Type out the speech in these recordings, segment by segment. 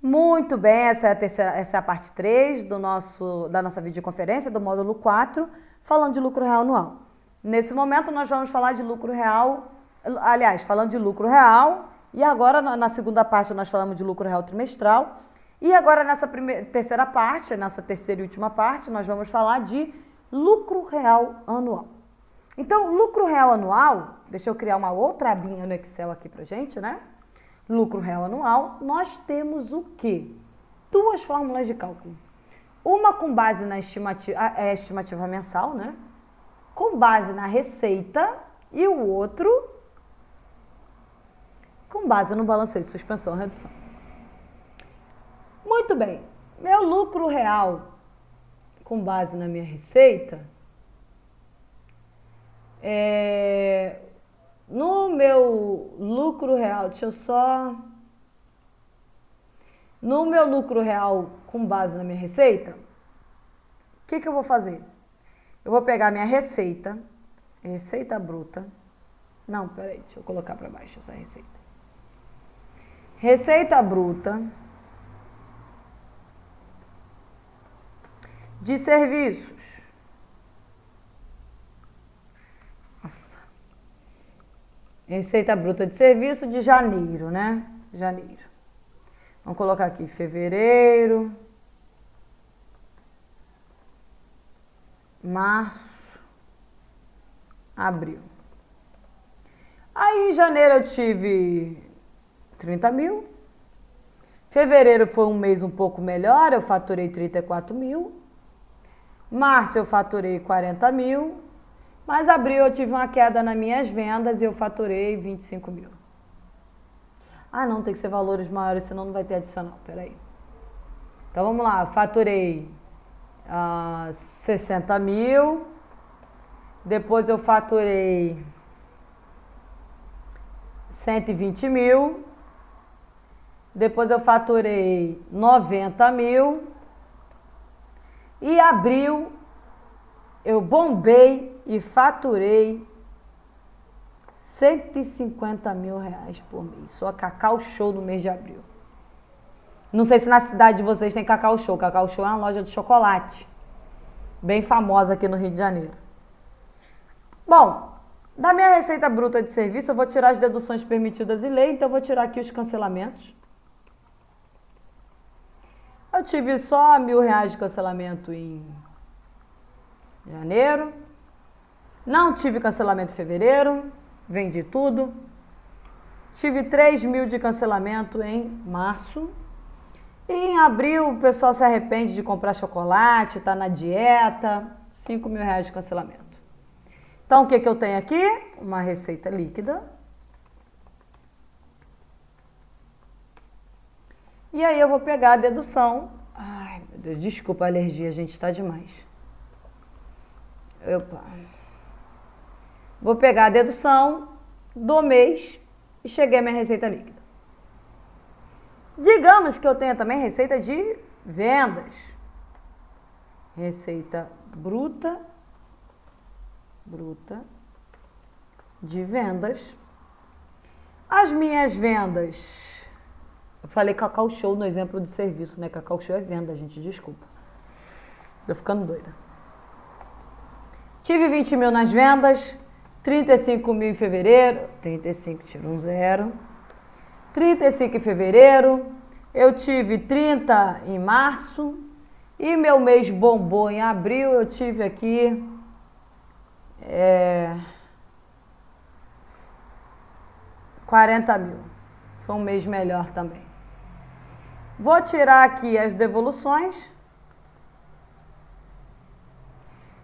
Muito bem, essa é a parte 3 da nossa videoconferência, do módulo 4, falando de lucro real anual. Nesse momento, nós vamos falar de lucro real, aliás, falando de lucro real, e agora na segunda parte nós falamos de lucro real trimestral, e agora nessa terceira parte, nessa terceira e última parte, nós vamos falar de lucro real anual. Então, lucro real anual, deixa eu criar uma outra abinha no Excel aqui pra gente, né? Lucro real anual, nós temos o quê? Duas fórmulas de cálculo. Uma com base na estimativa mensal, né? Com base na receita, e o outro com base no balanceio de suspensão e redução. Muito bem, meu lucro real com base na minha receita, no meu lucro real, no meu lucro real com base na minha receita, o que eu vou fazer? Eu vou pegar minha receita bruta. Não, peraí, deixa eu colocar para baixo essa receita. Receita bruta de serviços. Nossa. Receita bruta de serviço de janeiro, né? Janeiro. Vamos colocar aqui fevereiro, março, abril. Aí em janeiro eu tive 30 mil. Fevereiro foi um mês um pouco melhor, eu faturei 34 mil. Março eu faturei 40 mil. Mas abril eu tive uma queda nas minhas vendas e eu faturei 25 mil. Ah, não, tem que ser valores maiores, senão não vai ter adicional. Peraí. Então vamos lá, eu faturei 60 mil. Depois eu faturei 120 mil. Depois eu faturei 90 mil. E abril eu bombei e faturei 150 mil reais por mês. Sou a Cacau Show no mês de abril. Não sei se na cidade de vocês tem Cacau Show. Cacau Show é uma loja de chocolate, bem famosa aqui no Rio de Janeiro. Bom, da minha receita bruta de serviço, eu vou tirar as deduções permitidas em lei, então eu vou tirar aqui os cancelamentos. Eu tive só R$1.000 de cancelamento em janeiro. Não tive cancelamento em fevereiro. Vendi tudo. Tive 3 mil de cancelamento em março. E em abril o pessoal se arrepende de comprar chocolate, tá na dieta. 5 mil reais de cancelamento. Então o que eu tenho aqui? Uma receita líquida. E aí eu vou pegar a dedução. Ai, meu Deus, desculpa a alergia, gente, tá demais. Opa. Vou pegar a dedução do mês e cheguei à minha receita líquida. Digamos que eu tenha também receita de vendas. Receita bruta de vendas. As minhas vendas, eu falei Cacau Show no exemplo de serviço, né? Cacau Show é venda, gente, desculpa. Tô ficando doida. Tive 20 mil nas vendas, 35 mil em fevereiro, 35, tiro um zero. 35 em fevereiro, eu tive 30 em março e meu mês bombou em abril, eu tive aqui 40 mil. Foi um mês melhor também. Vou tirar aqui as devoluções.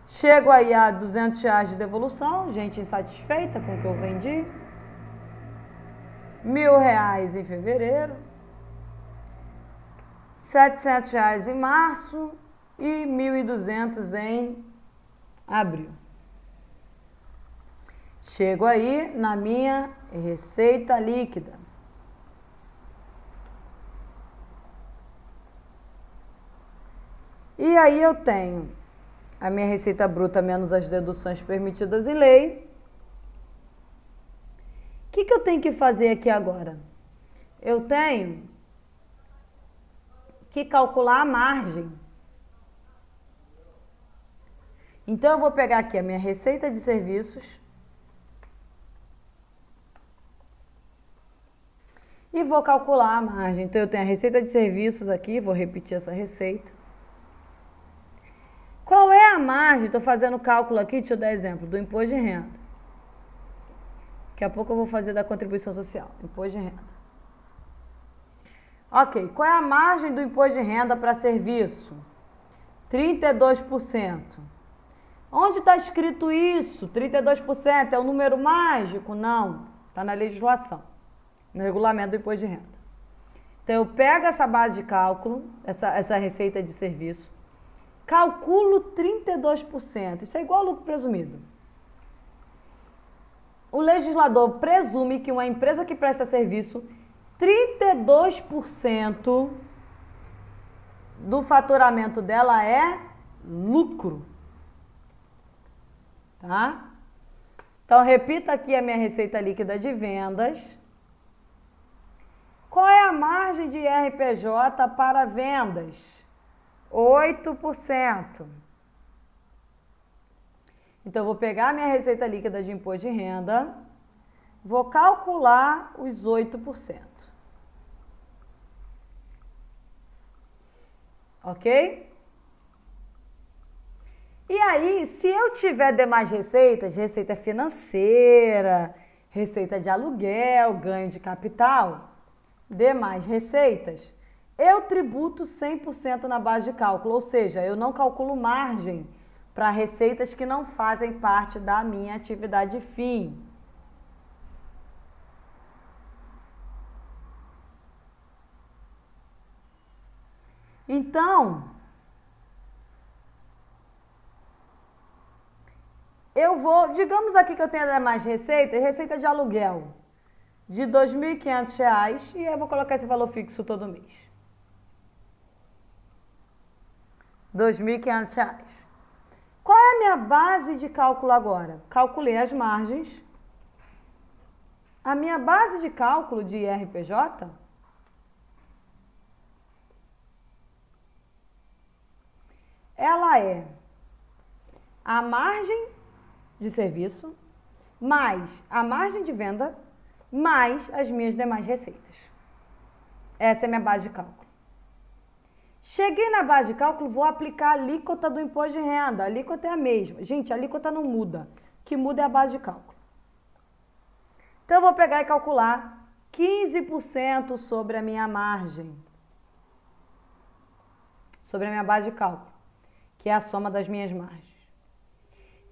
Chego aí a R$200 de devolução, gente insatisfeita com o que eu vendi. R$1.000 em fevereiro. R$700 em março e 1.200 em abril. Chego aí na minha receita líquida. E aí eu tenho a minha receita bruta menos as deduções permitidas em lei. O que eu tenho que fazer aqui agora? Eu tenho que calcular a margem. Então, eu vou pegar aqui a minha receita de serviços e vou calcular a margem. Então, eu tenho a receita de serviços aqui, vou repetir essa receita. Qual é a margem? Estou fazendo o cálculo aqui, deixa eu dar exemplo, do imposto de renda. Daqui a pouco eu vou fazer da contribuição social, imposto de renda. Ok, qual é a margem do imposto de renda para serviço? 32%. Onde está escrito isso? 32% é o número mágico? Não, está na legislação, no regulamento do imposto de renda. Então, eu pego essa base de cálculo, essa receita de serviço, calculo 32%. Isso é igual ao lucro presumido. O legislador presume que uma empresa que presta serviço, 32% do faturamento dela é lucro. Tá? Então, repita aqui a minha receita líquida de vendas. Qual é a margem de RPJ para vendas? 8%. Então, eu vou pegar a minha receita líquida de imposto de renda, vou calcular os 8%. Ok? E aí, se eu tiver demais receitas, receita financeira, receita de aluguel, ganho de capital, demais receitas, eu tributo 100% na base de cálculo, ou seja, eu não calculo margem para receitas que não fazem parte da minha atividade fim. Então, eu vou, digamos aqui que eu tenho mais receita de aluguel de R$ 2.500 e eu vou colocar esse valor fixo todo mês. R$ 2.500. Qual é a minha base de cálculo agora? Calculei as margens. A minha base de cálculo de IRPJ ela é a margem de serviço mais a margem de venda mais as minhas demais receitas. Essa é a minha base de cálculo. Cheguei na base de cálculo, vou aplicar a alíquota do imposto de renda. A alíquota é a mesma. Gente, a alíquota não muda. O que muda é a base de cálculo. Então, eu vou pegar e calcular 15% sobre a minha margem. Sobre a minha base de cálculo, que é a soma das minhas margens.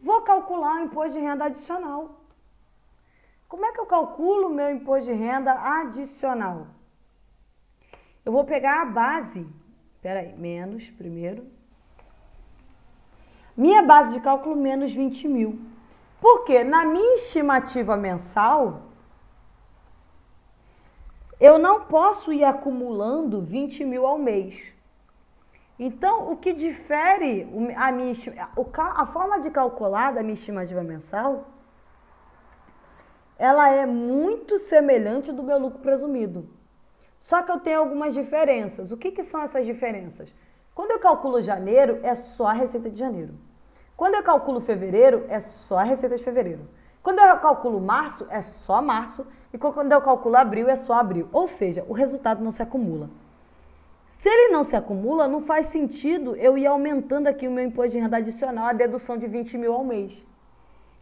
Vou calcular o imposto de renda adicional. Como é que eu calculo o meu imposto de renda adicional? Eu vou pegar a base, menos primeiro. Minha base de cálculo menos 20 mil. Porque na minha estimativa mensal, eu não posso ir acumulando 20 mil ao mês. Então, o que difere a forma de calcular da minha estimativa mensal, ela é muito semelhante do meu lucro presumido. Só que eu tenho algumas diferenças. O que são essas diferenças? Quando eu calculo janeiro, é só a receita de janeiro. Quando eu calculo fevereiro, é só a receita de fevereiro. Quando eu calculo março, é só março. E quando eu calculo abril, é só abril. Ou seja, o resultado não se acumula. Se ele não se acumula, não faz sentido eu ir aumentando aqui o meu imposto de renda adicional, a dedução de 20 mil ao mês.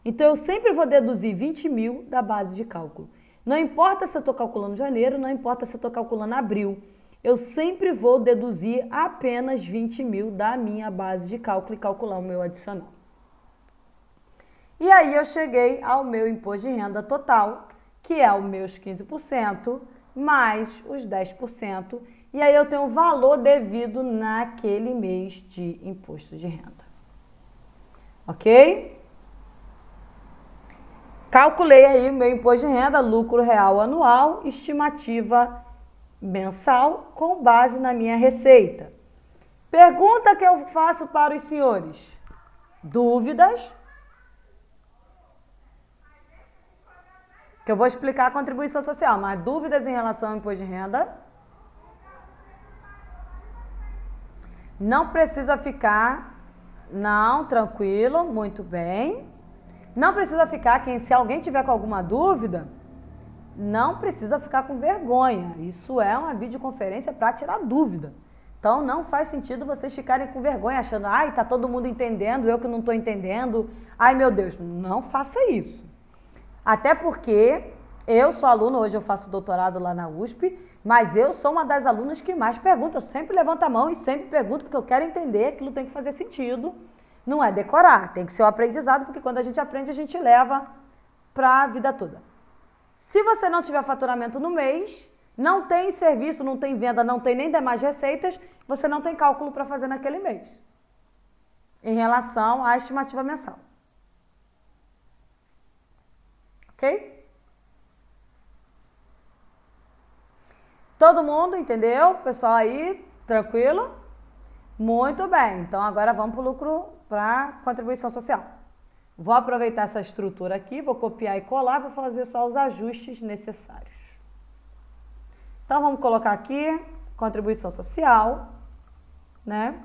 Então, eu sempre vou deduzir 20 mil da base de cálculo. Não importa se eu estou calculando janeiro, não importa se eu estou calculando abril. Eu sempre vou deduzir apenas 20 mil da minha base de cálculo e calcular o meu adicional. E aí, eu cheguei ao meu imposto de renda total, que é os meus 15%, mais os 10%. E aí, eu tenho o valor devido naquele mês de imposto de renda. Ok? Calculei aí o meu imposto de renda, lucro real anual, estimativa mensal, com base na minha receita. Pergunta que eu faço para os senhores. Dúvidas? Que eu vou explicar a contribuição social, mas dúvidas em relação ao imposto de renda? Não precisa ficar... Não, tranquilo, muito bem. Não precisa ficar, se alguém tiver com alguma dúvida, não precisa ficar com vergonha. Isso é uma videoconferência para tirar dúvida. Então, não faz sentido vocês ficarem com vergonha, achando, ai, tá todo mundo entendendo, eu que não estou entendendo. Ai, meu Deus, não faça isso. Até porque eu sou aluna, hoje eu faço doutorado lá na USP, mas eu sou uma das alunas que mais pergunta. Eu sempre levanto a mão e sempre pergunto, porque eu quero entender, aquilo tem que fazer sentido. Não é decorar, tem que ser o aprendizado, porque quando a gente aprende, a gente leva para a vida toda. Se você não tiver faturamento no mês, não tem serviço, não tem venda, não tem nem demais receitas, você não tem cálculo para fazer naquele mês, em relação à estimativa mensal. Ok? Todo mundo entendeu? Pessoal aí, tranquilo? Muito bem. Então, agora vamos para o lucro, para contribuição social. Vou aproveitar essa estrutura aqui, vou copiar e colar, vou fazer só os ajustes necessários. Então, vamos colocar aqui contribuição social, né?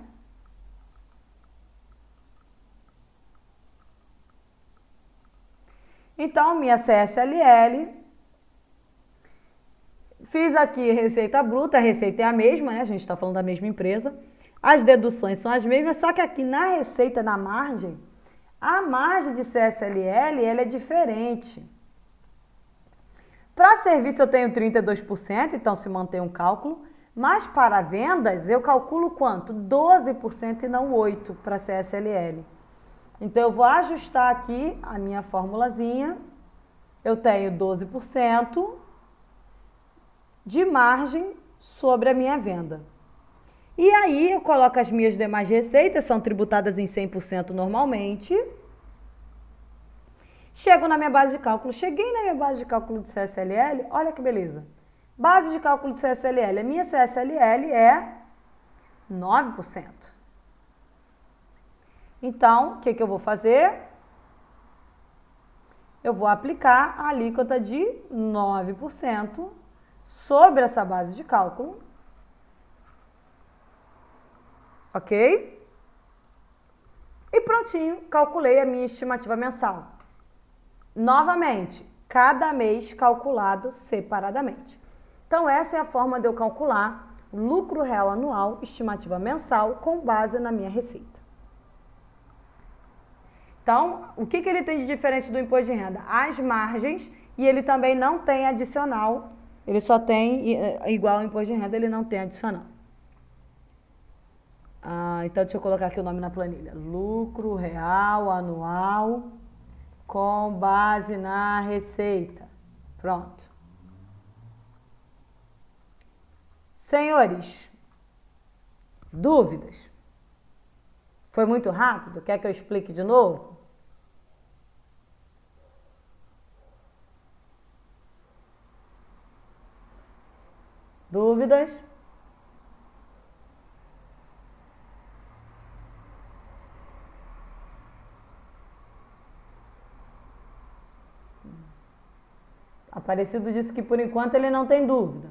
Então, minha CSLL, fiz aqui receita bruta, a receita é a mesma, né? A gente está falando da mesma empresa. As deduções são as mesmas, só que aqui na receita, na margem, a margem de CSLL, ela é diferente. Para serviço eu tenho 32%, então se mantém um cálculo, mas para vendas eu calculo quanto? 12% e não 8% para CSLL. Então eu vou ajustar aqui a minha formulazinha, eu tenho 12% de margem sobre a minha venda. E aí eu coloco as minhas demais receitas, são tributadas em 100% normalmente. Chego na minha base de cálculo, cheguei na minha base de cálculo de CSLL, olha que beleza. Base de cálculo de CSLL, a minha CSLL é 9%. Então, o que eu vou fazer? Eu vou aplicar a alíquota de 9% sobre essa base de cálculo. Ok? E prontinho, calculei a minha estimativa mensal. Novamente, cada mês calculado separadamente. Então, essa é a forma de eu calcular lucro real anual, estimativa mensal, com base na minha receita. Então, o que ele tem de diferente do imposto de renda? As margens, e ele também não tem adicional, ele só tem, igual ao imposto de renda, ele não tem adicional. Então, deixa eu colocar aqui o nome na planilha. Lucro real anual com base na receita. Pronto. Senhores, dúvidas? Foi muito rápido? Quer que eu explique de novo? Dúvidas? Aparecido disse que por enquanto ele não tem dúvida.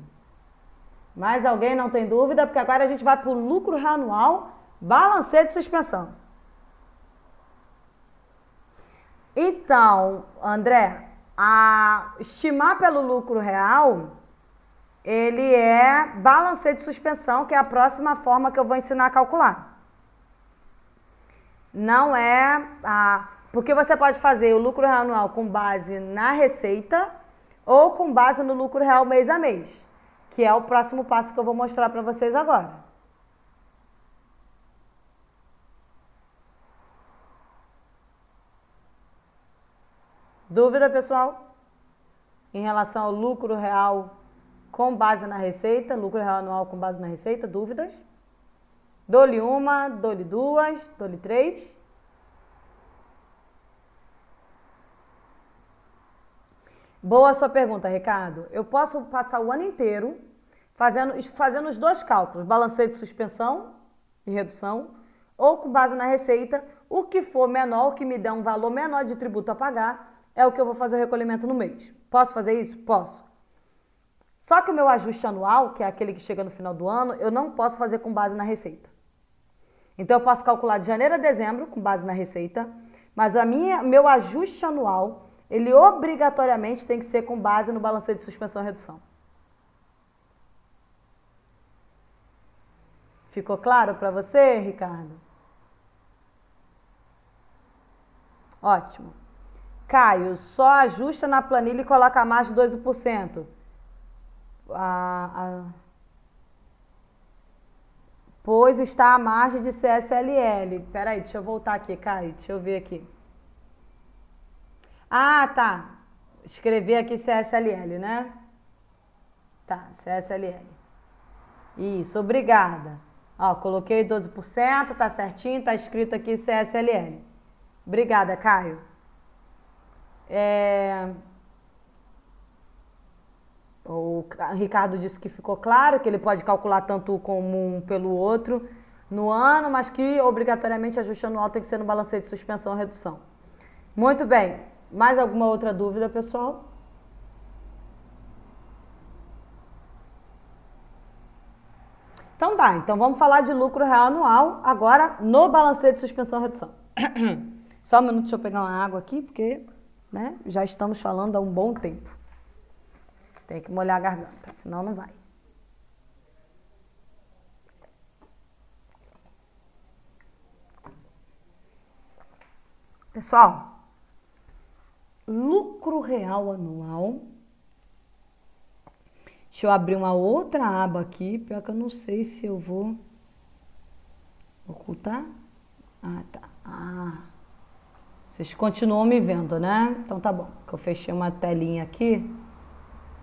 Mais alguém não tem dúvida? Porque agora a gente vai para o lucro real anual, balancete de suspensão. Então, André, estimar pelo lucro real, ele é balancete de suspensão, que é a próxima forma que eu vou ensinar a calcular. Não é porque você pode fazer o lucro real anual com base na receita ou com base no lucro real mês a mês, que é o próximo passo que eu vou mostrar para vocês agora. Dúvida, pessoal? Em relação ao lucro real com base na receita, lucro real anual com base na receita, dúvidas? Dou-lhe uma, dou-lhe duas, dou-lhe três. Boa sua pergunta, Ricardo. Eu posso passar o ano inteiro fazendo os dois cálculos, balancete de suspensão e redução, ou com base na receita, o que for menor, o que me der um valor menor de tributo a pagar, é o que eu vou fazer o recolhimento no mês. Posso fazer isso? Posso. Só que o meu ajuste anual, que é aquele que chega no final do ano, eu não posso fazer com base na receita. Então, eu posso calcular de janeiro a dezembro, com base na receita, mas meu ajuste anual, ele obrigatoriamente tem que ser com base no balancete de suspensão e redução. Ficou claro para você, Ricardo? Ótimo. Caio, só ajusta na planilha e coloca a margem de 12%. Pois está a margem de CSLL. Peraí, deixa eu voltar aqui, Caio. Deixa eu ver aqui. Ah, tá. Escrever aqui CSLL, né? Tá, CSLL. Isso, obrigada. Ó, coloquei 12%, tá certinho, tá escrito aqui CSLL. Obrigada, Caio. O Ricardo disse que ficou claro que ele pode calcular tanto como um pelo outro no ano, mas que obrigatoriamente ajuste anual tem que ser no balancete de suspensão e redução. Muito bem. Mais alguma outra dúvida, pessoal? Então dá. Então vamos falar de lucro real anual agora no balancete de suspensão e redução. Só um minuto, deixa eu pegar uma água aqui, porque né, já estamos falando há um bom tempo. Tem que molhar a garganta, senão não vai. Pessoal, lucro real anual. Deixa eu abrir uma outra aba aqui, pior que eu não sei se eu vou ocultar. Ah, tá. Vocês continuam me vendo, né? Então tá bom, que eu fechei uma telinha aqui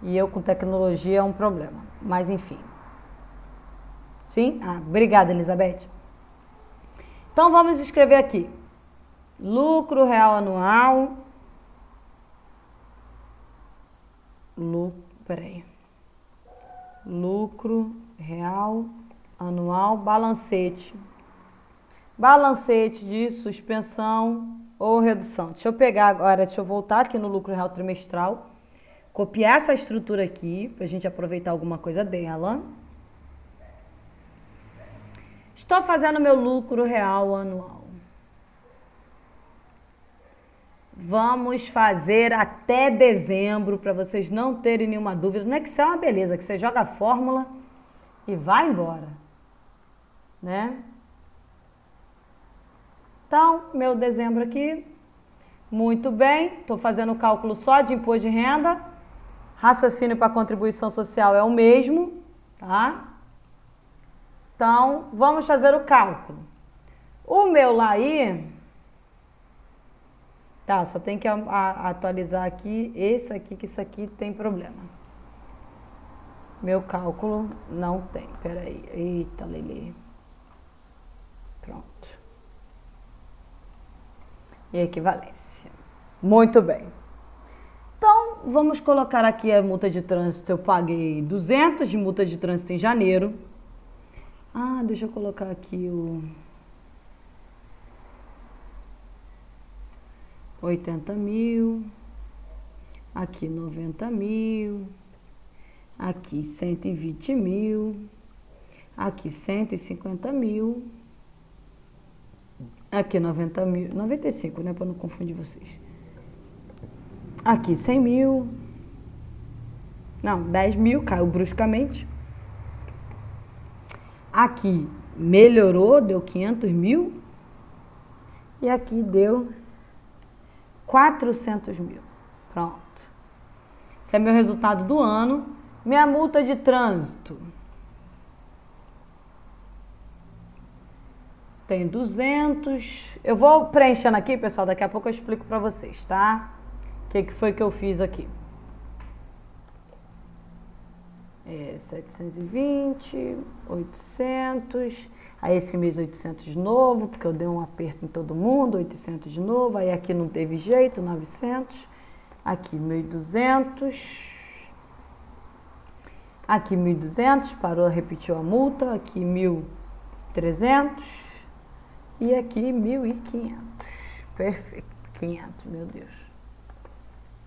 e eu com tecnologia é um problema, mas enfim. Sim? Obrigada, Elizabeth. Então vamos escrever aqui. Lucro real anual. Lucro real anual, balancete. Balancete de suspensão ou redução. Deixa eu pegar agora, deixa eu voltar aqui no lucro real trimestral. Copiar essa estrutura aqui, para a gente aproveitar alguma coisa dela. Estou fazendo meu lucro real anual. Vamos fazer até dezembro, para vocês não terem nenhuma dúvida. Não é que isso é uma beleza, que você joga a fórmula e vai embora, né? Então, meu dezembro aqui, muito bem. Estou fazendo o cálculo só de imposto de renda. Raciocínio para contribuição social é o mesmo, tá? Então, vamos fazer o cálculo. O meu LAI... Tá, só tem que atualizar aqui esse aqui, que isso aqui tem problema. Meu cálculo não tem. Peraí. Eita, Lili. Pronto. E equivalência. Muito bem. Então, vamos colocar aqui a multa de trânsito. Eu paguei 200 de multa de trânsito em janeiro. Deixa eu colocar aqui o... 80 mil, aqui 90 mil, aqui 120 mil, aqui 150 mil, aqui 90 mil, 95, né, para não confundir vocês. Aqui 100 mil, não, 10 mil, caiu bruscamente. Aqui melhorou, deu 500 mil, e aqui deu 400 mil. Pronto. Esse é meu resultado do ano. Minha multa de trânsito. Tem 200. Eu vou preenchendo aqui, pessoal. Daqui a pouco eu explico para vocês, tá? O que foi que eu fiz aqui. 720, 800... Aí esse mês 800 de novo, porque eu dei um aperto em todo mundo, 800 de novo, aí aqui não teve jeito, 900, aqui 1.200, aqui 1.200, parou, repetiu a multa, aqui 1.300 e aqui 1.500, perfeito, 500, meu Deus,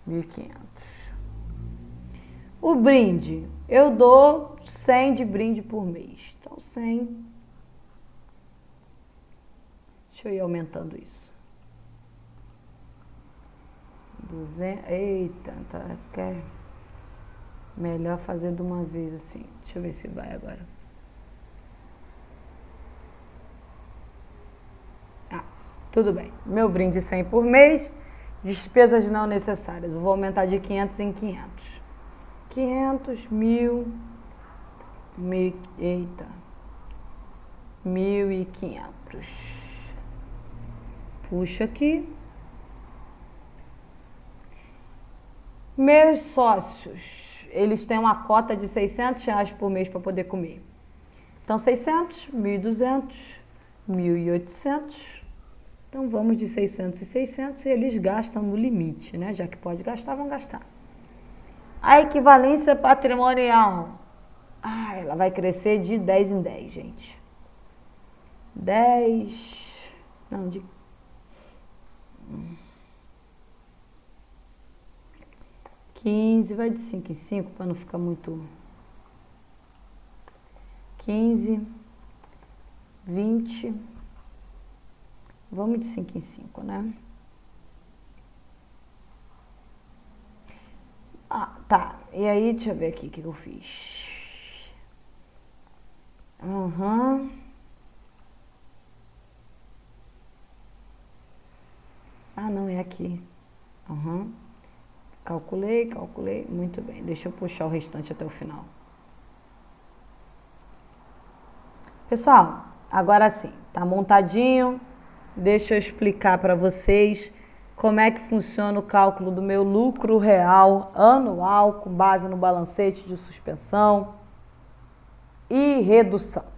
1.500. O brinde, eu dou 100 de brinde por mês, então 100 Deixa eu ir aumentando isso. 200, eita, tá, quer melhor fazer de uma vez assim. Deixa eu ver se vai agora. Ah, tudo bem. Meu brinde 100 por mês, despesas não necessárias. Eu vou aumentar de 500 em 500. 500, 1.000, eita, 1.500. Puxa aqui. Meus sócios, eles têm uma cota de R$600 por mês para poder comer. Então, 600, 1.200, 1.800. Então, vamos de 600 e 600 e eles gastam no limite, né? Já que pode gastar, vão gastar. A equivalência patrimonial. Ah, ela vai crescer de 10 em 10, gente. 10... Não, de... 15, vai de 5 em 5 para não ficar muito... 15, 20, vamos de 5 em 5, né? Ah, tá. E aí, deixa eu ver aqui o que eu fiz. Ah, não, é aqui. Calculei, muito bem. Deixa eu puxar o restante até o final. Pessoal, agora sim, tá montadinho. Deixa eu explicar para vocês como é que funciona o cálculo do meu lucro real anual com base no balancete de suspensão e redução.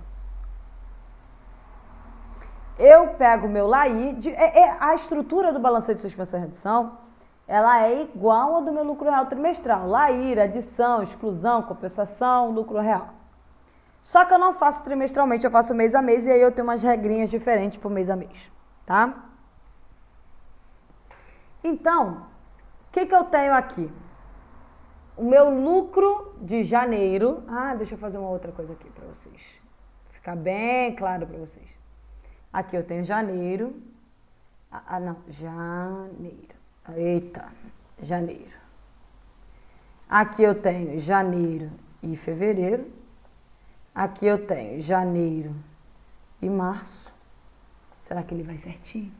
Eu pego o meu LAI, a estrutura do balancete de suspensão e redução, ela é igual a do meu lucro real trimestral. LAI, adição, exclusão, compensação, lucro real. Só que eu não faço trimestralmente, eu faço mês a mês e aí eu tenho umas regrinhas diferentes por mês a mês, tá? Então, o que eu tenho aqui? O meu lucro de janeiro... Ah, deixa eu fazer uma outra coisa aqui para vocês. Ficar bem claro para vocês. Aqui eu tenho janeiro. Janeiro. Eita, janeiro. Aqui eu tenho janeiro e fevereiro. Aqui eu tenho janeiro e março. Será que ele vai certinho?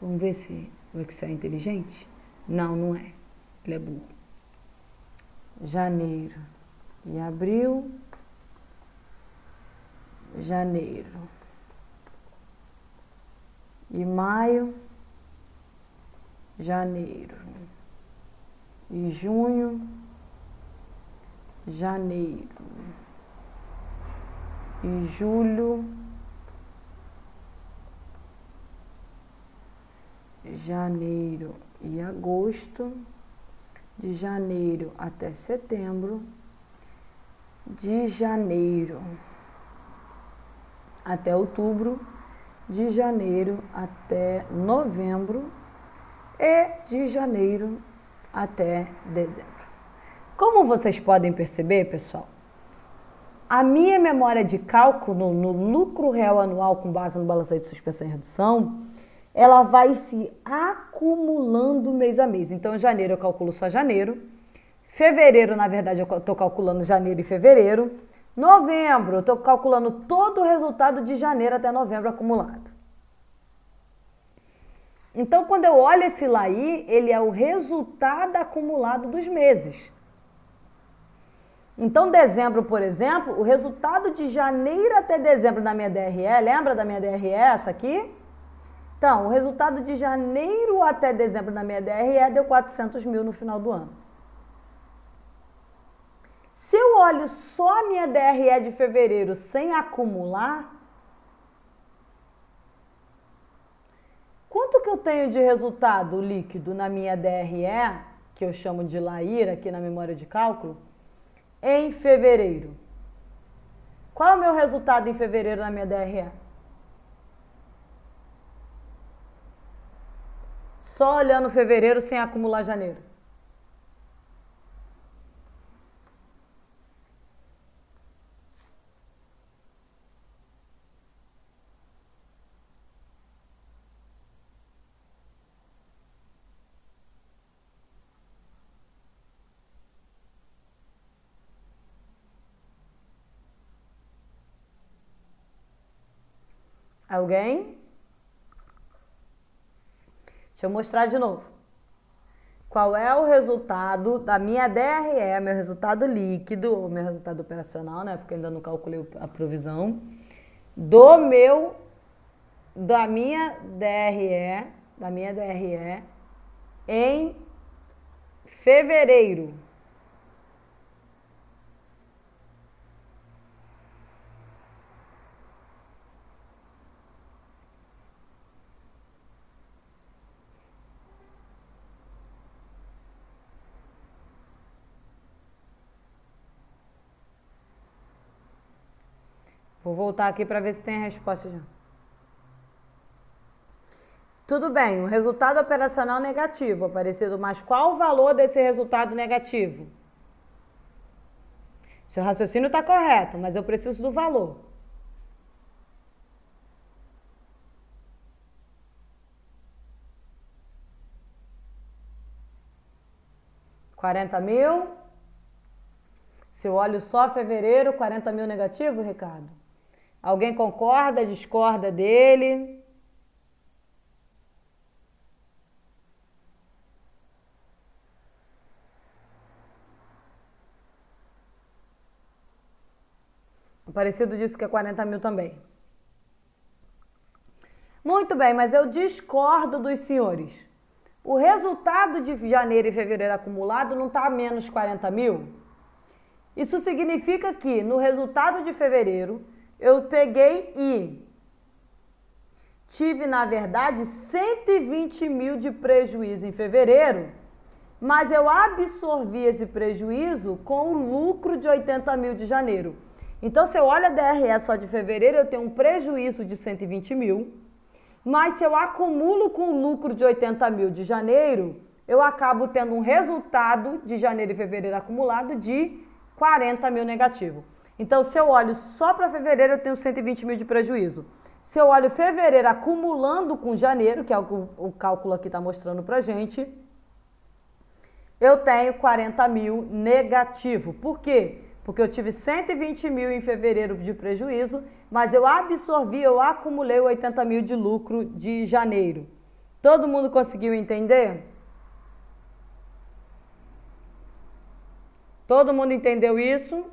Vamos ver se o Excel é inteligente? Não, não é. Ele é burro. Janeiro e abril. Janeiro e maio. Janeiro e junho. Janeiro e julho, janeiro e agosto, de janeiro até setembro, de janeiro até outubro, de janeiro até novembro e de janeiro até dezembro. Como vocês podem perceber, pessoal, a minha memória de cálculo no lucro real anual com base no balancete de suspensão e redução, ela vai se acumulando mês a mês. Então, em janeiro eu calculo só janeiro. Fevereiro, na verdade, eu estou calculando janeiro e fevereiro. Novembro, eu estou calculando todo o resultado de janeiro até novembro acumulado. Então, quando eu olho esse LAI, ele é o resultado acumulado dos meses. Então, dezembro, por exemplo, o resultado de janeiro até dezembro da minha DRE, lembra da minha DRE, essa aqui? Então, o resultado de janeiro até dezembro da minha DRE deu 400 mil no final do ano. Se eu olho só a minha DRE de fevereiro sem acumular, quanto que eu tenho de resultado líquido na minha DRE, que eu chamo de LAIR aqui na memória de cálculo, em fevereiro? Qual é o meu resultado em fevereiro na minha DRE? Só olhando fevereiro sem acumular janeiro. Alguém? Deixa eu mostrar de novo. Qual é o resultado da minha DRE, meu resultado líquido, ou meu resultado operacional, né? Porque ainda não calculei a provisão, da minha DRE em fevereiro. Vou voltar aqui para ver se tem a resposta já. Tudo bem, um resultado operacional negativo, Aparecido, mas qual o valor desse resultado negativo? Seu raciocínio está correto, mas eu preciso do valor. 40 mil. Se eu olho só fevereiro, 40 mil negativo, Ricardo? Alguém concorda, discorda dele? Aparecido disse que é 40 mil também. Muito bem, mas eu discordo dos senhores. O resultado de janeiro e fevereiro acumulado não está a menos 40 mil? Isso significa que no resultado de fevereiro eu peguei e tive, na verdade, 120 mil de prejuízo em fevereiro, mas eu absorvi esse prejuízo com o lucro de 80 mil de janeiro. Então, se eu olho a DRE só de fevereiro, eu tenho um prejuízo de 120 mil, mas se eu acumulo com o lucro de 80 mil de janeiro, eu acabo tendo um resultado de janeiro e fevereiro acumulado de 40 mil negativo. Então, se eu olho só para fevereiro, eu tenho 120 mil de prejuízo. Se eu olho fevereiro acumulando com janeiro, que é o cálculo aqui está mostrando para gente, eu tenho 40 mil negativo. Por quê? Porque eu tive 120 mil em fevereiro de prejuízo, mas eu absorvi, eu acumulei 80 mil de lucro de janeiro. Todo mundo conseguiu entender? Todo mundo entendeu isso?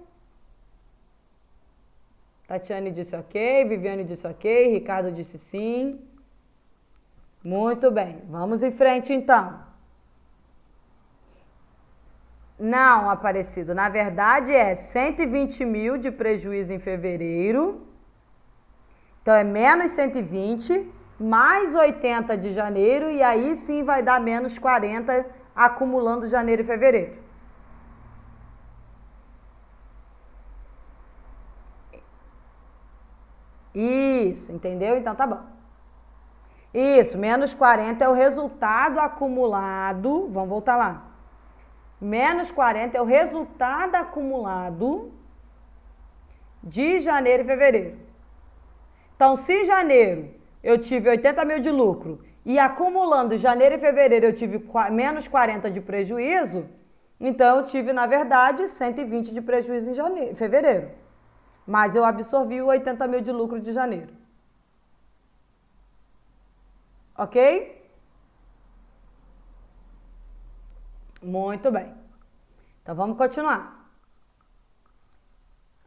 Tatiane disse ok, Viviane disse ok, Ricardo disse sim. Muito bem, vamos em frente então. Não, Aparecido, na verdade é 120 mil de prejuízo em fevereiro, então é menos 120, mais 80 de janeiro, e aí sim vai dar menos 40 acumulando janeiro e fevereiro. Isso, entendeu? Então tá bom. Isso, menos 40 é o resultado acumulado, vamos voltar lá. Menos 40 é o resultado acumulado de janeiro e fevereiro. Então, se janeiro eu tive 80 mil de lucro e acumulando janeiro e fevereiro eu tive menos 40 de prejuízo, então eu tive, na verdade, 120 de prejuízo em fevereiro. Mas eu absorvi o 80 mil de lucro de janeiro. Ok? Muito bem. Então, vamos continuar.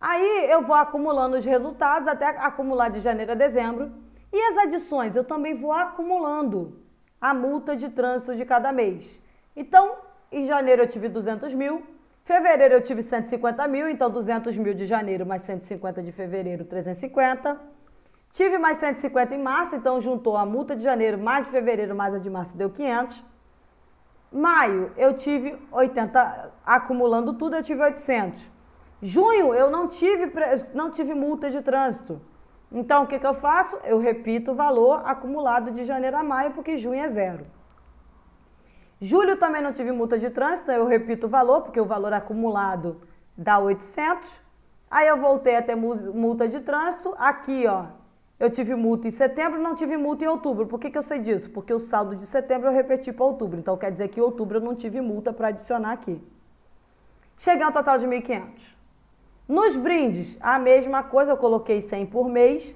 Aí, eu vou acumulando os resultados até acumular de janeiro a dezembro. E as adições? Eu também vou acumulando a multa de trânsito de cada mês. Então, em janeiro eu tive 200 mil. Fevereiro eu tive 150 mil, então 200 mil de janeiro mais 150 de fevereiro, 350. Tive mais 150 em março, então juntou a multa de janeiro mais de fevereiro mais a de março, deu 500. Maio eu tive 80, acumulando tudo eu tive 800. Junho eu não tive multa de trânsito. Então o que eu faço? Eu repito o valor acumulado de janeiro a maio, porque junho é 0. Julho também não tive multa de trânsito, eu repito o valor, porque o valor acumulado dá 800. Aí eu voltei a ter multa de trânsito. Aqui, ó, eu tive multa em setembro, não tive multa em outubro. Por que eu sei disso? Porque o saldo de setembro eu repeti para outubro. Então quer dizer que em outubro eu não tive multa para adicionar aqui. Cheguei ao total de 1.500. Nos brindes, a mesma coisa, eu coloquei 100 por mês.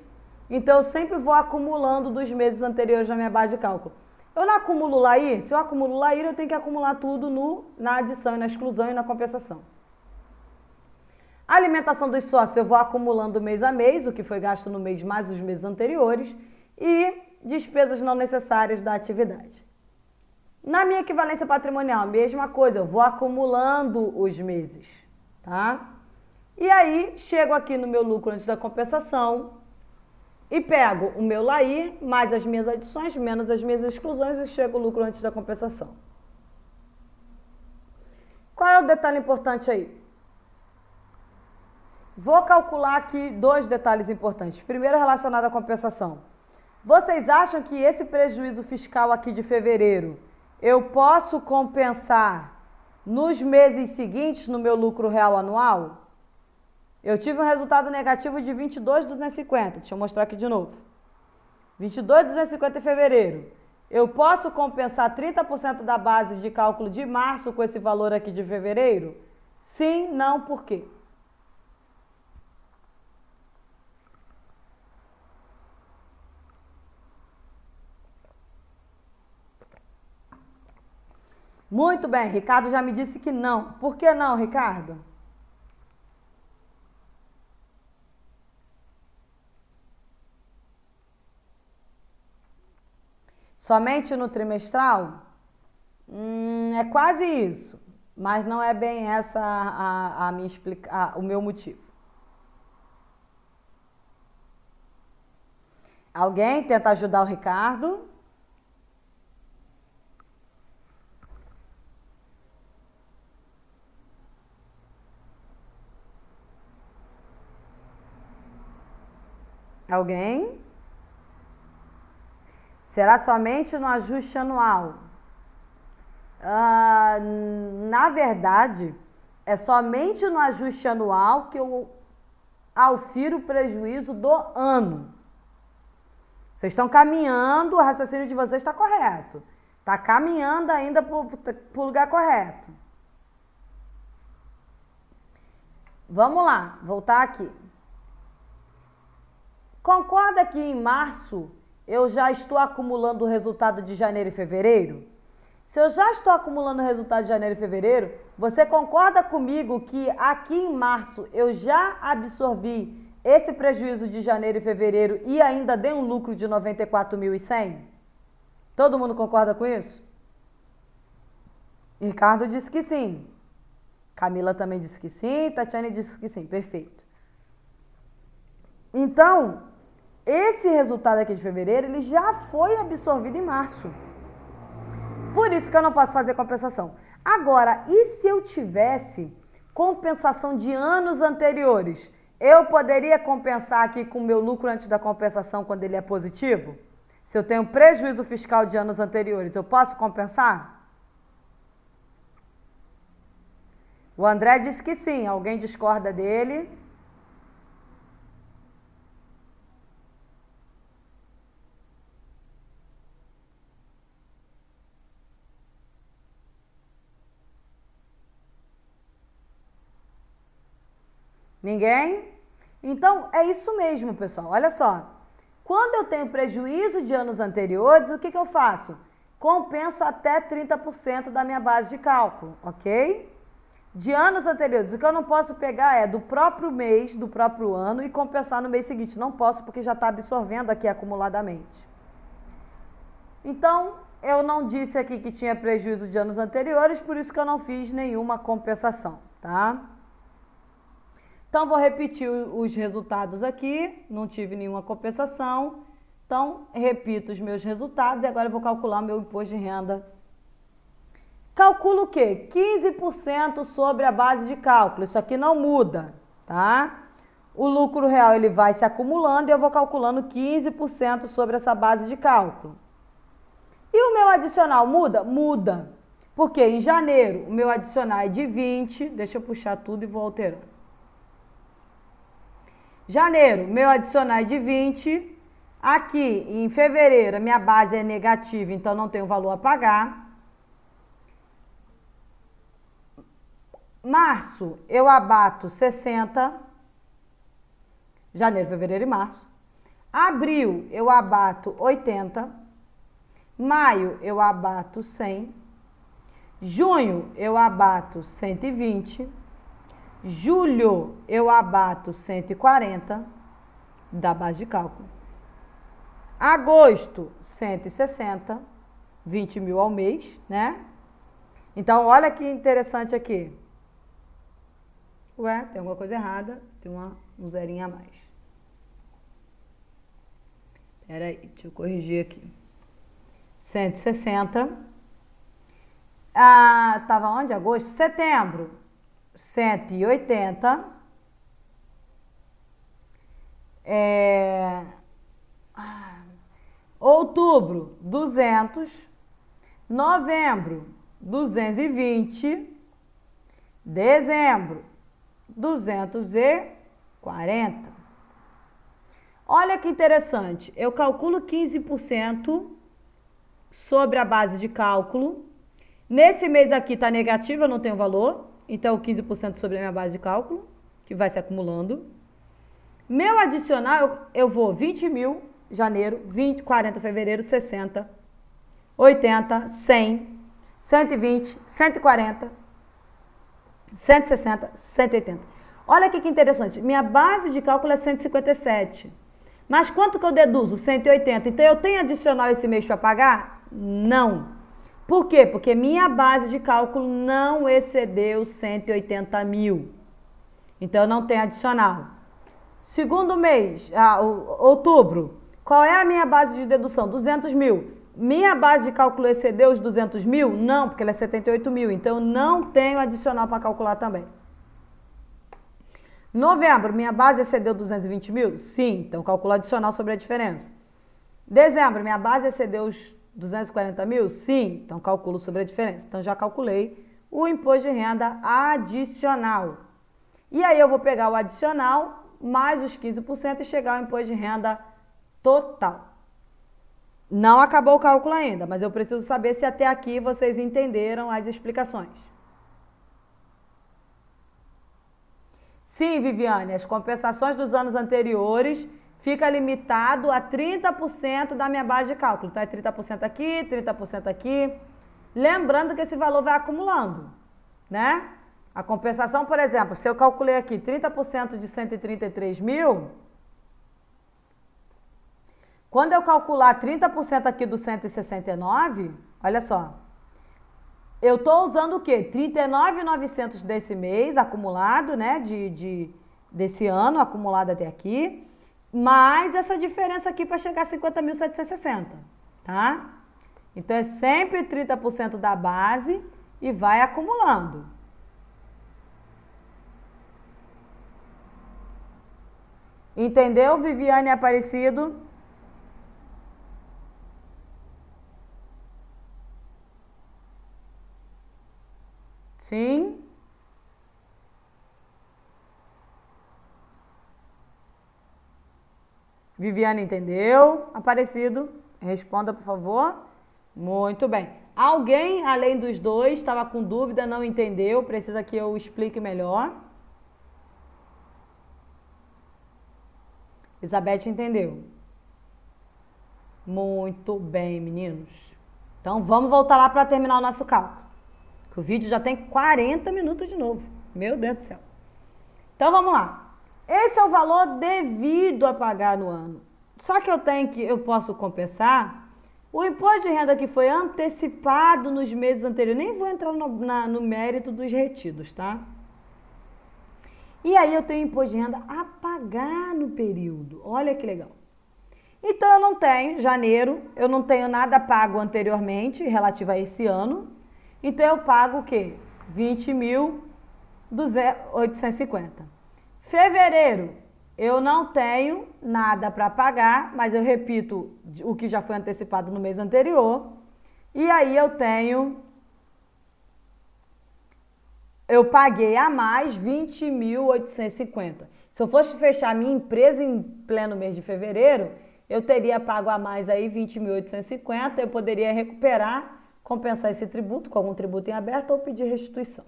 Então, eu sempre vou acumulando dos meses anteriores na minha base de cálculo. Eu não acumulo LAIR? Se eu acumulo LAIR, eu tenho que acumular tudo na adição, e na exclusão e na compensação. A alimentação dos sócios, eu vou acumulando mês a mês, o que foi gasto no mês mais os meses anteriores, e despesas não necessárias da atividade. Na minha equivalência patrimonial, mesma coisa, eu vou acumulando os meses, tá? E aí, chego aqui no meu lucro antes da compensação e pego o meu LAIR, mais as minhas adições, menos as minhas exclusões e chego o lucro antes da compensação. Qual é o detalhe importante aí? Vou calcular aqui 2 detalhes importantes. Primeiro, relacionado à compensação. Vocês acham que esse prejuízo fiscal aqui de fevereiro eu posso compensar nos meses seguintes no meu lucro real anual? Eu tive um resultado negativo de 22.250. Deixa eu mostrar aqui de novo. 22.250 em fevereiro. Eu posso compensar 30% da base de cálculo de março com esse valor aqui de fevereiro? Sim, não, por quê? Muito bem, Ricardo já me disse que não. Por que não, Ricardo? Somente no trimestral? É quase isso, mas não é bem essa a minha o meu motivo. Alguém tenta ajudar o Ricardo? Alguém? Será somente no ajuste anual? Na verdade, é somente no ajuste anual que eu aufiro o prejuízo do ano. Vocês estão caminhando, o raciocínio de vocês está correto. Está caminhando ainda para o lugar correto. Vamos lá, voltar aqui. Concorda que em março eu já estou acumulando o resultado de janeiro e fevereiro? Se eu já estou acumulando o resultado de janeiro e fevereiro, você concorda comigo que aqui em março eu já absorvi esse prejuízo de janeiro e fevereiro e ainda dei um lucro de 94.100? Todo mundo concorda com isso? Ricardo disse que sim. Camila também disse que sim. Tatiane disse que sim. Perfeito. Então, esse resultado aqui de fevereiro, ele já foi absorvido em março. Por isso que eu não posso fazer compensação. Agora, e se eu tivesse compensação de anos anteriores? Eu poderia compensar aqui com o meu lucro antes da compensação quando ele é positivo? Se eu tenho prejuízo fiscal de anos anteriores, eu posso compensar? O André disse que sim. Alguém discorda dele? Ninguém? Então, é isso mesmo, pessoal. Olha só. Quando eu tenho prejuízo de anos anteriores, o que eu faço? Compenso até 30% da minha base de cálculo, ok? De anos anteriores, o que eu não posso pegar é do próprio mês, do próprio ano e compensar no mês seguinte. Não posso porque já está absorvendo aqui acumuladamente. Então, eu não disse aqui que tinha prejuízo de anos anteriores, por isso que eu não fiz nenhuma compensação, tá? Então, vou repetir os resultados aqui, não tive nenhuma compensação. Então, repito os meus resultados e agora eu vou calcular o meu imposto de renda. Calculo o quê? 15% sobre a base de cálculo, isso aqui não muda, tá? O lucro real ele vai se acumulando e eu vou calculando 15% sobre essa base de cálculo. E o meu adicional muda? Muda. Porque em janeiro o meu adicional é de 20, deixa eu puxar tudo e vou alterando. Janeiro, meu adicional é de 20. Aqui, em fevereiro, a minha base é negativa, então não tenho valor a pagar. Março, eu abato 60. Janeiro, fevereiro e março. Abril, eu abato 80. Maio, eu abato 100. Junho, eu abato 120. Julho, eu abato 140 da base de cálculo. Agosto, 160, 20 mil ao mês, né? Então, olha que interessante aqui. Ué, tem alguma coisa errada, tem um zerinho a mais. Peraí, deixa eu corrigir aqui. 160. Tava onde? Agosto? Setembro, 180. Outubro, 200. Novembro, 220. Dezembro, 240. Olha que interessante, eu calculo 15% sobre a base de cálculo. Nesse mês aqui está negativo, eu não tenho valor, então 15% sobre a minha base de cálculo, que vai se acumulando. Meu adicional, eu vou 20 mil, janeiro, 20, 40, fevereiro, 60, 80, 100, 120, 140, 160, 180. Olha aqui que interessante, minha base de cálculo é 157. Mas quanto que eu deduzo? 180. Então, eu tenho adicional esse mês para pagar? Não. Por quê? Porque minha base de cálculo não excedeu 180 mil. Então, eu não tenho adicional. Segundo mês, outubro, qual é a minha base de dedução? 200 mil. Minha base de cálculo excedeu os 200 mil? Não, porque ela é 78 mil. Então, eu não tenho adicional para calcular também. Novembro, minha base excedeu 220 mil? Sim, então calculo adicional sobre a diferença. Dezembro, minha base excedeu os 240 mil? Sim, então calculo sobre a diferença. Então já calculei o imposto de renda adicional. E aí eu vou pegar o adicional mais os 15% e chegar ao imposto de renda total. Não acabou o cálculo ainda, mas eu preciso saber se até aqui vocês entenderam as explicações. Sim, Viviane, as compensações dos anos anteriores fica limitado a 30% da minha base de cálculo. Então, é 30% aqui, 30% aqui. Lembrando que esse valor vai acumulando, né? A compensação, por exemplo, se eu calculei aqui 30% de 133 mil, quando eu calcular 30% aqui do 169, olha só, eu estou usando o quê? 39.900 desse mês acumulado, né? Desse ano acumulado até aqui, mais essa diferença aqui para chegar a 50.760, tá? Então é sempre 30% da base e vai acumulando. Entendeu, Viviane Aparecido? Sim. Viviane entendeu? Aparecido, responda, por favor. Muito bem. Alguém, além dos dois, estava com dúvida, não entendeu? Precisa que eu explique melhor? Elizabeth entendeu. Muito bem, meninos. Então, vamos voltar lá para terminar o nosso cálculo. Que o vídeo já tem 40 minutos de novo. Meu Deus do céu. Então, vamos lá. Esse é o valor devido a pagar no ano. Só que eu posso compensar o imposto de renda que foi antecipado nos meses anteriores. Nem vou entrar no mérito dos retidos, tá? E aí eu tenho imposto de renda a pagar no período. Olha que legal. Então eu não tenho, janeiro, eu não tenho nada pago anteriormente relativo a esse ano. Então eu pago o quê? 20.850. Fevereiro, eu não tenho nada para pagar, mas eu repito o que já foi antecipado no mês anterior. E aí eu paguei a mais 20.850. Se eu fosse fechar minha empresa em pleno mês de fevereiro, eu teria pago a mais aí 20.850, eu poderia recuperar, compensar esse tributo com algum tributo em aberto ou pedir restituição.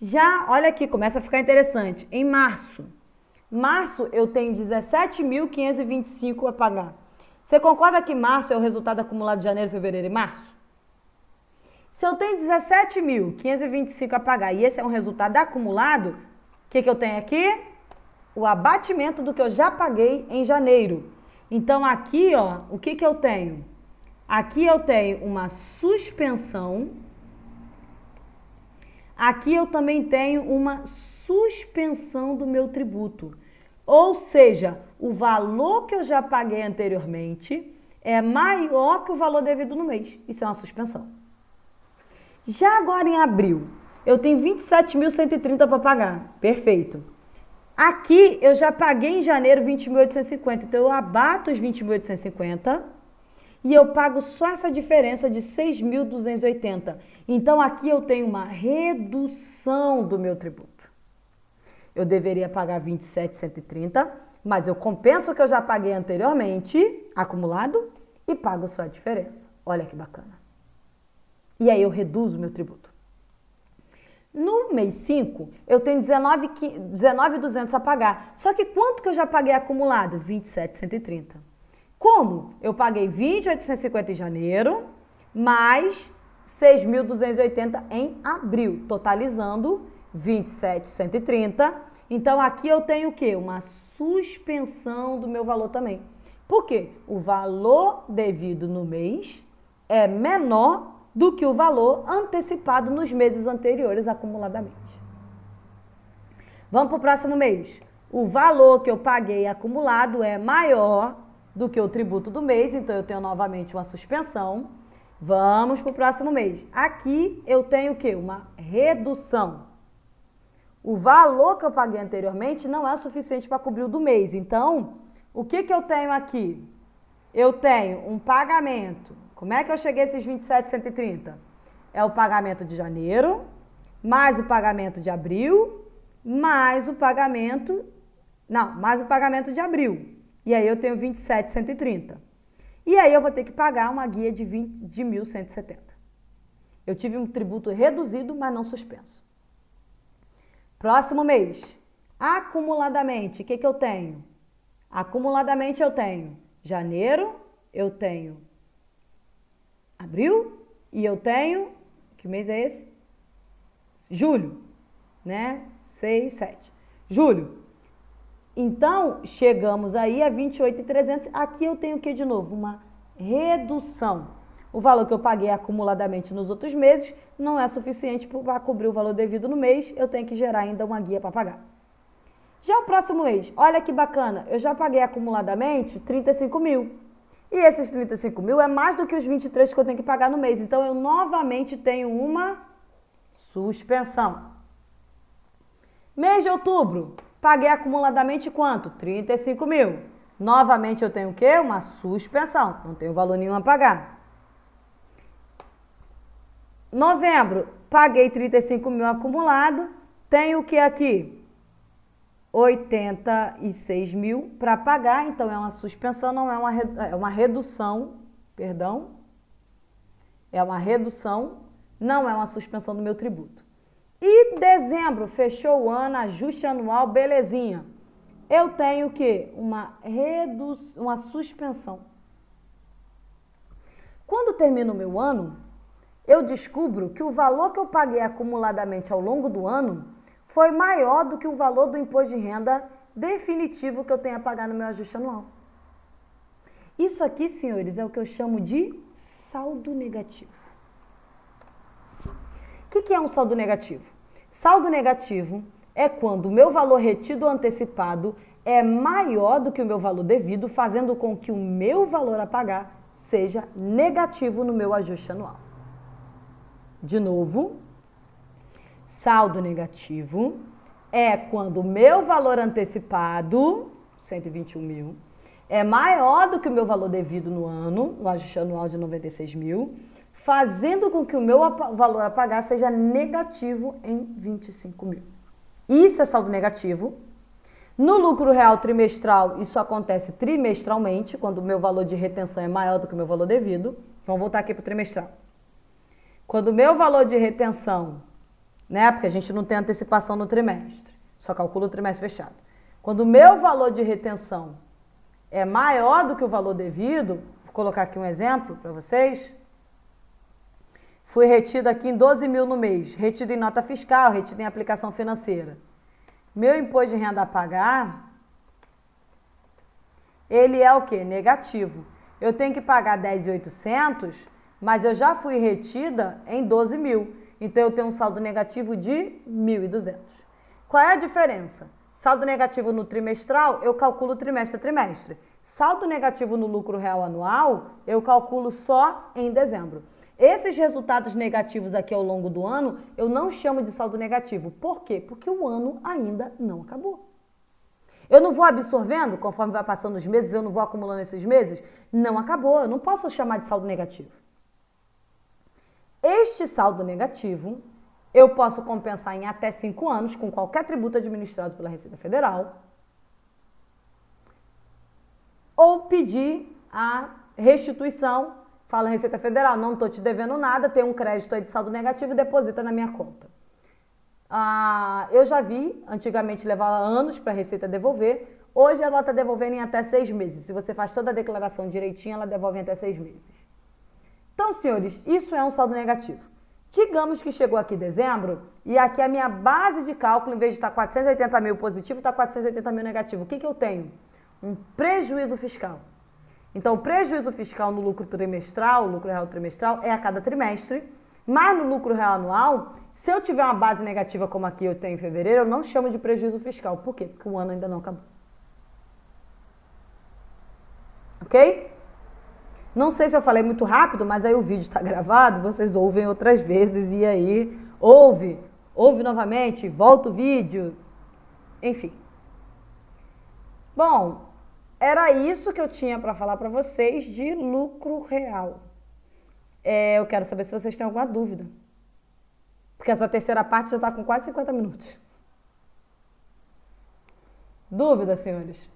Já, olha aqui, começa a ficar interessante. Em março, Março, eu tenho 17.525 a pagar. Você concorda que março é o resultado acumulado de janeiro, fevereiro e março? Se eu tenho 17.525 a pagar e esse é um resultado acumulado, o que eu tenho aqui? O abatimento do que eu já paguei em janeiro. Então, aqui, ó, o que eu tenho? Aqui eu tenho uma suspensão. Aqui eu também tenho uma suspensão do meu tributo. Ou seja, o valor que eu já paguei anteriormente é maior que o valor devido no mês. Isso é uma suspensão. Já agora em abril, eu tenho 27.130 para pagar. Perfeito. Aqui eu já paguei em janeiro 20.850. Então eu abato os 20.850 e eu pago só essa diferença de 6.280. Então aqui eu tenho uma redução do meu tributo. Eu deveria pagar 27.130, mas eu compenso o que eu já paguei anteriormente, acumulado, e pago só a diferença. Olha que bacana. E aí eu reduzo o meu tributo. No mês 5, eu tenho 19.200 a pagar. Só que quanto que eu já paguei acumulado? 27.130. Como? Eu paguei 20.850 em janeiro, mais 6.280 em abril, totalizando 27.130. Então, aqui eu tenho o quê? Uma suspensão do meu valor também. Por quê? O valor devido no mês é menor do que o valor antecipado nos meses anteriores acumuladamente. Vamos para o próximo mês. O valor que eu paguei acumulado é maior do que o tributo do mês, então eu tenho novamente uma suspensão. Vamos para o próximo mês. Aqui eu tenho o quê? Uma redução. O valor que eu paguei anteriormente não é suficiente para cobrir o do mês. Então, o que eu tenho aqui? Eu tenho um pagamento. Como é que eu cheguei a esses 27.130? É o pagamento de janeiro, mais o pagamento de abril, mais o pagamento de abril. E aí eu tenho 27.130. E aí eu vou ter que pagar uma guia de 1.170. Eu tive um tributo reduzido, mas não suspenso. Próximo mês. Acumuladamente, o que eu tenho? Acumuladamente eu tenho janeiro, eu tenho abril e eu tenho, que mês é esse? Julho, né? 6, 7. Julho. Então, chegamos aí a 28.300. Aqui eu tenho o que de novo? Uma redução. O valor que eu paguei acumuladamente nos outros meses não é suficiente para cobrir o valor devido no mês. Eu tenho que gerar ainda uma guia para pagar. Já o próximo mês, olha que bacana. Eu já paguei acumuladamente 35 mil. E esses 35 mil é mais do que os 23 que eu tenho que pagar no mês. Então, eu novamente tenho uma suspensão. Mês de outubro, paguei acumuladamente quanto? 35 mil. Novamente, eu tenho o quê? Uma suspensão. Não tenho valor nenhum a pagar. Novembro, paguei 35 mil acumulado. Tenho o que aqui? 86 mil para pagar, então é uma suspensão, não é uma redução, perdão. É uma redução, não é uma suspensão do meu tributo. E dezembro, fechou o ano, ajuste anual, belezinha. Eu tenho o quê? Uma suspensão. Quando termina o meu ano, eu descubro que o valor que eu paguei acumuladamente ao longo do ano foi maior do que o valor do imposto de renda definitivo que eu tenho a pagar no meu ajuste anual. Isso aqui, senhores, é o que eu chamo de saldo negativo. O que é um saldo negativo? Saldo negativo é quando o meu valor retido antecipado é maior do que o meu valor devido, fazendo com que o meu valor a pagar seja negativo no meu ajuste anual. De novo, saldo negativo é quando o meu valor antecipado, 121 mil, é maior do que o meu valor devido no ano, no ajuste anual de 96 mil, fazendo com que o meu valor a pagar seja negativo em 25 mil. Isso é saldo negativo. No lucro real trimestral, isso acontece trimestralmente, quando o meu valor de retenção é maior do que o meu valor devido. Vamos voltar aqui para o trimestral. Quando o meu valor de retenção, né, porque a gente não tem antecipação no trimestre, só calcula o trimestre fechado. Quando o meu valor de retenção é maior do que o valor devido, vou colocar aqui um exemplo para vocês. Fui retido aqui em 12 mil no mês, retido em nota fiscal, retido em aplicação financeira. Meu imposto de renda a pagar, ele é o quê? Negativo. Eu tenho que pagar 10.800, mas eu já fui retida em 12 mil. Então, eu tenho um saldo negativo de 1.200. Qual é a diferença? Saldo negativo no trimestral, eu calculo trimestre a trimestre. Saldo negativo no lucro real anual, eu calculo só em dezembro. Esses resultados negativos aqui ao longo do ano, eu não chamo de saldo negativo. Por quê? Porque o ano ainda não acabou. Eu não vou absorvendo, conforme vai passando os meses, eu não vou acumulando esses meses? Não acabou, eu não posso chamar de saldo negativo. Este saldo negativo, eu posso compensar em até 5 anos com qualquer tributo administrado pela Receita Federal ou pedir a restituição. Fala, Receita Federal, não estou te devendo nada, tem um crédito aí de saldo negativo e deposita na minha conta. Eu já vi, antigamente levava anos para a Receita devolver, hoje ela está devolvendo em até 6 meses. Se você faz toda a declaração direitinho, ela devolve em até 6 meses. Então, senhores, isso é um saldo negativo. Digamos que chegou aqui dezembro e aqui a minha base de cálculo, em vez de estar 480 mil positivo, está 480 mil negativo. O que eu tenho? Um prejuízo fiscal. Então, o prejuízo fiscal no lucro trimestral, o lucro real trimestral, é a cada trimestre. Mas no lucro real anual, se eu tiver uma base negativa como aqui eu tenho em fevereiro, eu não chamo de prejuízo fiscal. Por quê? Porque o ano ainda não acabou. Ok? Não sei se eu falei muito rápido, mas aí o vídeo está gravado, vocês ouvem outras vezes e aí ouve novamente, volta o vídeo, enfim. Bom, era isso que eu tinha para falar para vocês de lucro real. Eu quero saber se vocês têm alguma dúvida, porque essa terceira parte já está com quase 50 minutos. Dúvida, senhores?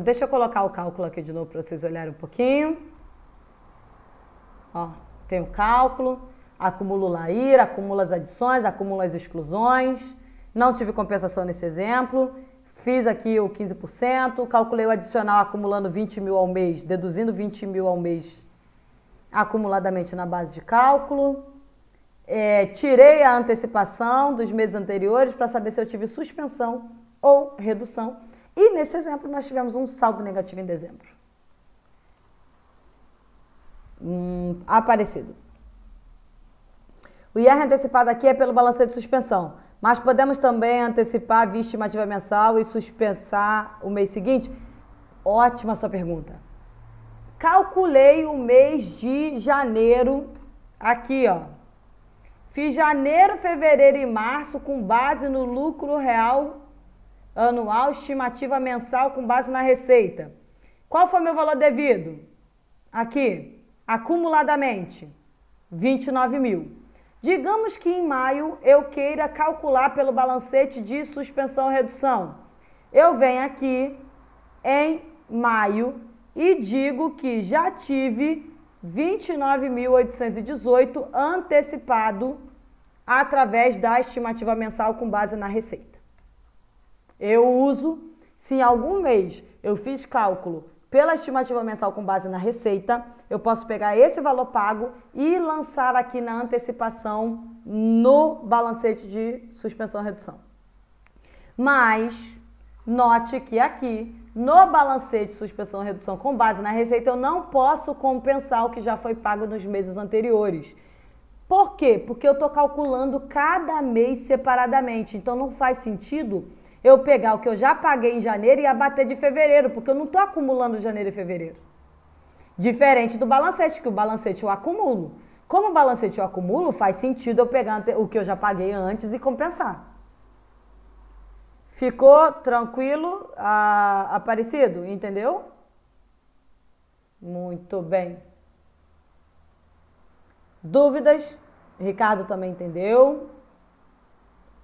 Deixa eu colocar o cálculo aqui de novo para vocês olharem um pouquinho. Ó, tem o cálculo, acumulo o LAIR, acumulo as adições, acumulo as exclusões. Não tive compensação nesse exemplo. Fiz aqui o 15%, calculei o adicional acumulando 20 mil ao mês, deduzindo 20 mil ao mês acumuladamente na base de cálculo. Tirei a antecipação dos meses anteriores para saber se eu tive suspensão ou redução. E nesse exemplo nós tivemos um saldo negativo em dezembro. Aparecido. O IR antecipado aqui é pelo balancete de suspensão, mas podemos também antecipar via estimativa mensal e suspensar o mês seguinte? Ótima sua pergunta. Calculei o mês de janeiro aqui, ó. Fiz janeiro, fevereiro e março com base no lucro real anual, estimativa mensal com base na receita. Qual foi meu valor devido? Aqui, acumuladamente, 29 mil. Digamos que em maio eu queira calcular pelo balancete de suspensão e redução. Eu venho aqui em maio e digo que já tive 29.818 antecipado através da estimativa mensal com base na receita. Eu uso, se em algum mês eu fiz cálculo pela estimativa mensal com base na receita, eu posso pegar esse valor pago e lançar aqui na antecipação no balancete de suspensão e redução. Mas, note que aqui, no balancete de suspensão e redução com base na receita, eu não posso compensar o que já foi pago nos meses anteriores. Por quê? Porque eu estou calculando cada mês separadamente, então não faz sentido eu pegar o que eu já paguei em janeiro e abater de fevereiro, porque eu não estou acumulando janeiro e fevereiro. Diferente do balancete, que o balancete eu acumulo. Como o balancete eu acumulo, faz sentido eu pegar o que eu já paguei antes e compensar. Ficou tranquilo, Aparecido? Entendeu? Muito bem. Dúvidas? Ricardo também entendeu?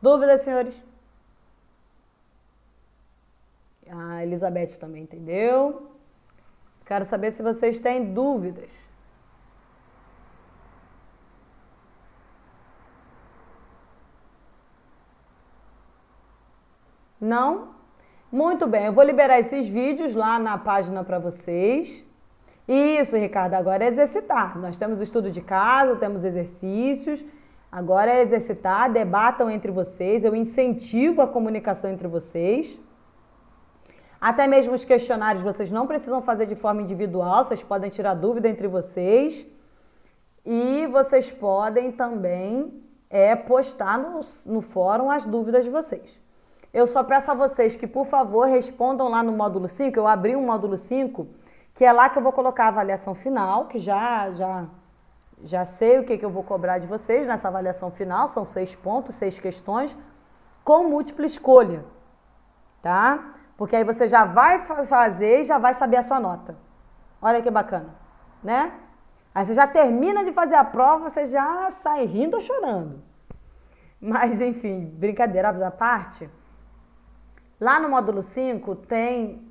Dúvidas, senhores? A Elizabeth também entendeu. Quero saber se vocês têm dúvidas. Não? Muito bem, eu vou liberar esses vídeos lá na página para vocês. Isso, Ricardo, agora é exercitar. Nós temos estudo de casa, temos exercícios. Agora é exercitar, debatam entre vocês. Eu incentivo a comunicação entre vocês. Até mesmo os questionários vocês não precisam fazer de forma individual, vocês podem tirar dúvida entre vocês. E vocês podem também postar no fórum as dúvidas de vocês. Eu só peço a vocês que, por favor, respondam lá no módulo 5. Eu abri um módulo 5, que é lá que eu vou colocar a avaliação final, que já sei o que eu vou cobrar de vocês nessa avaliação final. São 6 pontos, 6 questões, com múltipla escolha, tá? Porque aí você já vai fazer e já vai saber a sua nota. Olha que bacana, né? Aí você já termina de fazer a prova, você já sai rindo ou chorando. Mas, enfim, brincadeiras à parte. Lá no módulo 5 tem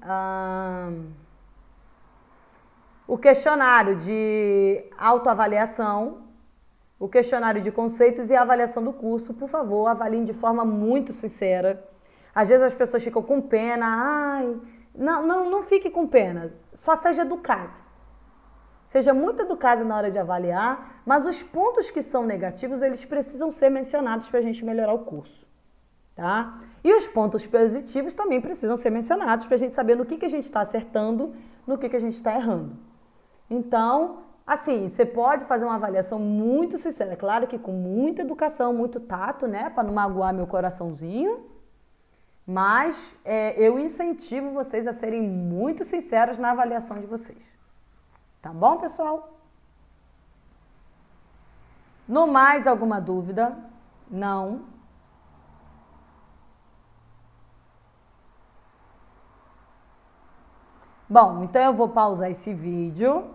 o questionário de autoavaliação, o questionário de conceitos e a avaliação do curso. Por favor, avaliem de forma muito sincera. Às vezes as pessoas ficam com pena. Ai, não fique com pena. Só seja educado. Seja muito educado na hora de avaliar, mas os pontos que são negativos, eles precisam ser mencionados para a gente melhorar o curso, tá? E os pontos positivos também precisam ser mencionados para a gente saber no que a gente está acertando, no que a gente está errando. Então, assim, você pode fazer uma avaliação muito sincera, claro que com muita educação, muito tato, né, para não magoar meu coraçãozinho, mas eu incentivo vocês a serem muito sinceros na avaliação de vocês. Tá bom, pessoal? No mais, alguma dúvida? Não? Bom, então eu vou pausar esse vídeo.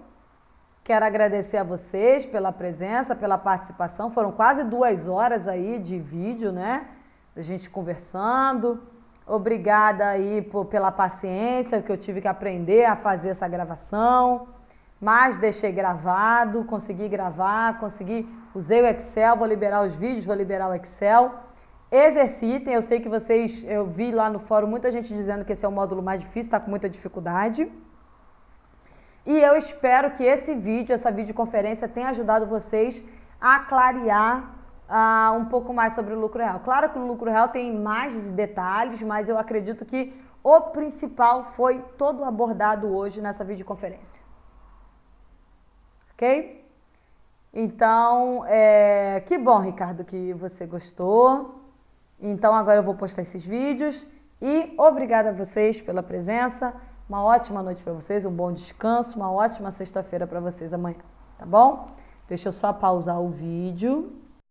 Quero agradecer a vocês pela presença, pela participação. Foram quase 2 horas aí de vídeo, né? A gente conversando. Obrigada aí pela paciência, que eu tive que aprender a fazer essa gravação. Mas deixei gravado, consegui gravar, usei o Excel, vou liberar os vídeos, vou liberar o Excel. Exercitem, eu sei que vocês, eu vi lá no fórum muita gente dizendo que esse é o módulo mais difícil, está com muita dificuldade. E eu espero que esse vídeo, essa videoconferência tenha ajudado vocês a clarear um pouco mais sobre o lucro real. Claro que o lucro real tem mais detalhes, mas eu acredito que o principal foi todo abordado hoje nessa videoconferência. Ok? Então, que bom, Ricardo, que você gostou. Então, agora eu vou postar esses vídeos. E obrigada a vocês pela presença. Uma ótima noite para vocês, um bom descanso, uma ótima sexta-feira para vocês amanhã, tá bom? Deixa eu só pausar o vídeo.